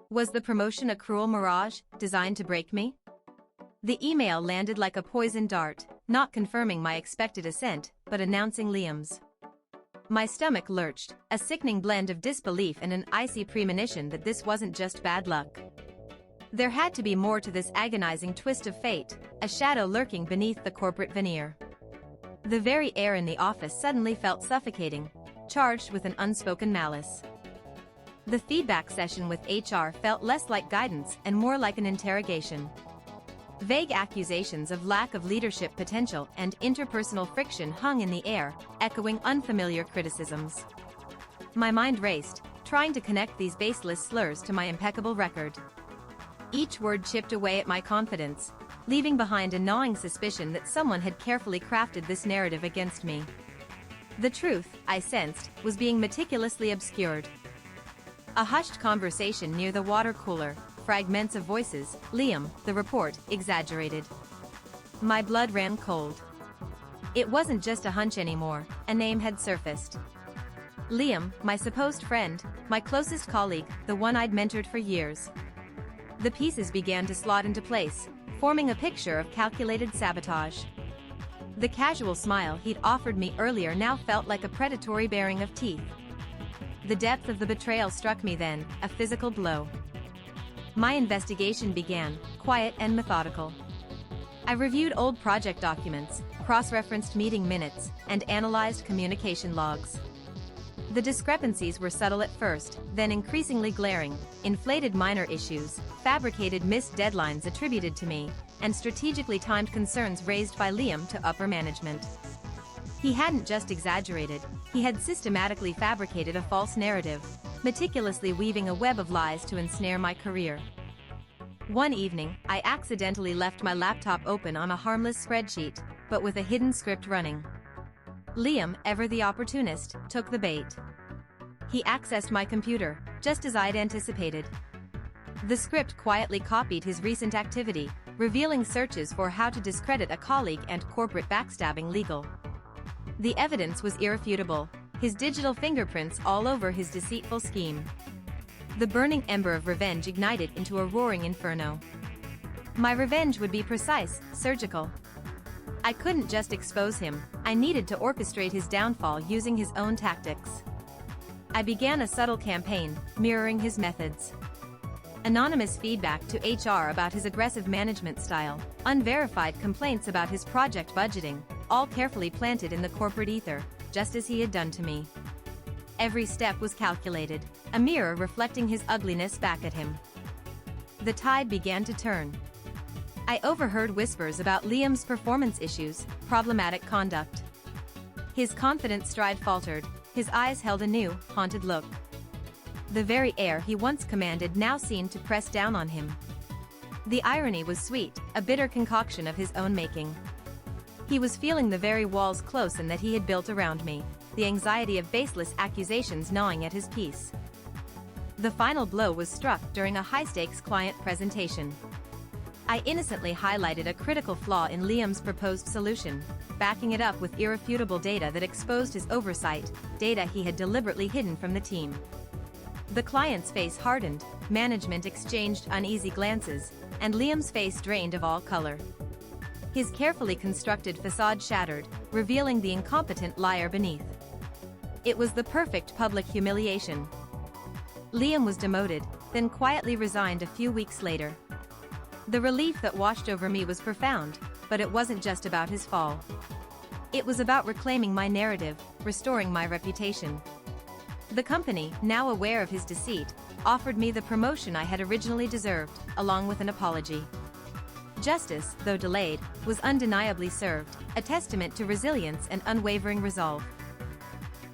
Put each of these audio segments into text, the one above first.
Was the promotion a cruel mirage, designed to break me? The email landed like a poisoned dart, not confirming my expected ascent, but announcing Liam's. My stomach lurched, a sickening blend of disbelief and an icy premonition that this wasn't just bad luck. There had to be more to this agonizing twist of fate, a shadow lurking beneath the corporate veneer. The very air in the office suddenly felt suffocating, charged with an unspoken malice. The feedback session with HR felt less like guidance and more like an interrogation. Vague accusations of lack of leadership potential and interpersonal friction hung in the air, echoing unfamiliar criticisms. My mind raced, trying to connect these baseless slurs to my impeccable record. Each word chipped away at my confidence, leaving behind a gnawing suspicion that someone had carefully crafted this narrative against me. The truth, I sensed, was being meticulously obscured. A hushed conversation near the water cooler, fragments of voices, Liam, the report, exaggerated. My blood ran cold. It wasn't just a hunch anymore, a name had surfaced. Liam, my supposed friend, my closest colleague, the one I'd mentored for years. The pieces began to slot into place, forming a picture of calculated sabotage. The casual smile he'd offered me earlier now felt like a predatory baring of teeth. The depth of the betrayal struck me then, a physical blow. My investigation began, quiet and methodical. I reviewed old project documents, cross-referenced meeting minutes, and analyzed communication logs. The discrepancies were subtle at first, then increasingly glaring: inflated minor issues, fabricated missed deadlines attributed to me, and strategically timed concerns raised by Liam to upper management. He hadn't just exaggerated, he had systematically fabricated a false narrative, meticulously weaving a web of lies to ensnare my career. One evening, I accidentally left my laptop open on a harmless spreadsheet, but with a hidden script running. Liam, ever the opportunist, took the bait. He accessed my computer, just as I'd anticipated. The script quietly copied his recent activity, revealing searches for how to discredit a colleague and corporate backstabbing legal. The evidence was irrefutable, his digital fingerprints all over his deceitful scheme. The burning ember of revenge ignited into a roaring inferno. My revenge would be precise, surgical. I couldn't just expose him, I needed to orchestrate his downfall using his own tactics. I began a subtle campaign, mirroring his methods. Anonymous feedback to HR about his aggressive management style, unverified complaints about his project budgeting, all carefully planted in the corporate ether, just as he had done to me. Every step was calculated, a mirror reflecting his ugliness back at him. The tide began to turn. I overheard whispers about Liam's performance issues, problematic conduct. His confident stride faltered, his eyes held a new, haunted look. The very air he once commanded now seemed to press down on him. The irony was sweet, a bitter concoction of his own making. He was feeling the very walls close in that he had built around me, the anxiety of baseless accusations gnawing at his peace. The final blow was struck during a high-stakes client presentation. I innocently highlighted a critical flaw in Liam's proposed solution, backing it up with irrefutable data that exposed his oversight, data he had deliberately hidden from the team. The client's face hardened, management exchanged uneasy glances, and Liam's face drained of all color. His carefully constructed facade shattered, revealing the incompetent liar beneath. It was the perfect public humiliation. Liam was demoted, then quietly resigned a few weeks later. The relief that washed over me was profound, but it wasn't just about his fall. It was about reclaiming my narrative, restoring my reputation. The company, now aware of his deceit, offered me the promotion I had originally deserved, along with an apology. Justice, though delayed, was undeniably served, a testament to resilience and unwavering resolve.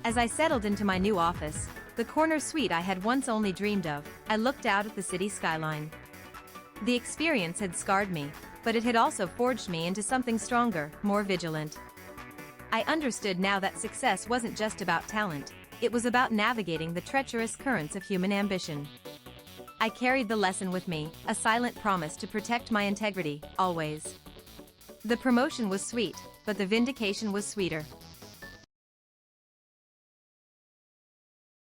As I settled into my new office, the corner suite I had once only dreamed of, I looked out at the city skyline. The experience had scarred me, but it had also forged me into something stronger, more vigilant. I understood now that success wasn't just about talent, it was about navigating the treacherous currents of human ambition. I carried the lesson with me, a silent promise to protect my integrity, always. The promotion was sweet, but the vindication was sweeter.